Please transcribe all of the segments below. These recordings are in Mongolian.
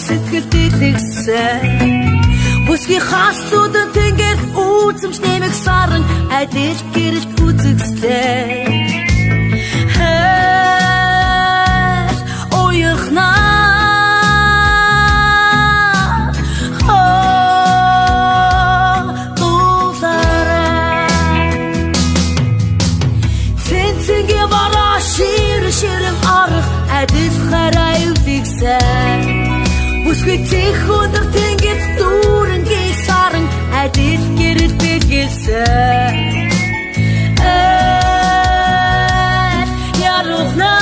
сэтгэл дэлгсэн бүсгүй хасуудын тэнгэр үзэмж нэмэх саран адил гэрэлт үзэгстэй бүсгүй цэх өндөр тэнгэрт дүүрэн гээ саран адил гэрэл бэлгэлсэн ярухна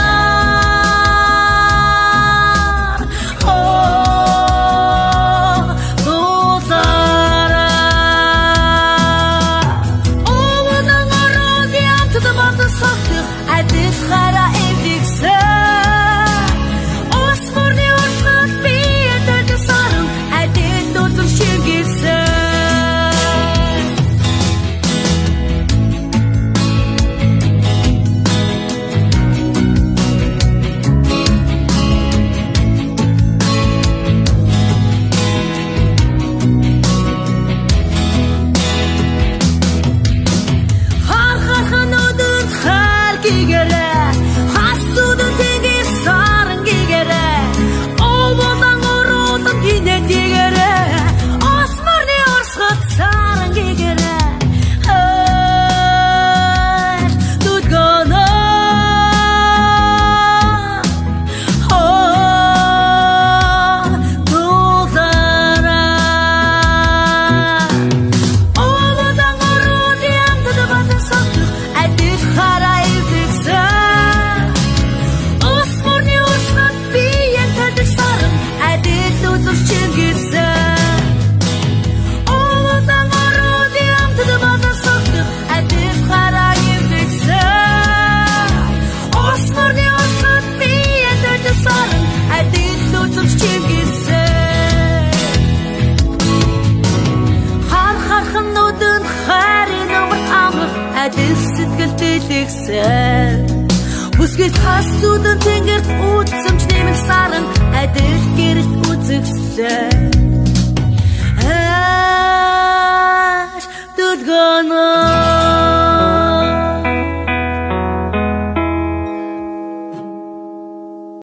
бүсгүй хасуудын тэнгэрт үзэмж нэмэх саран адил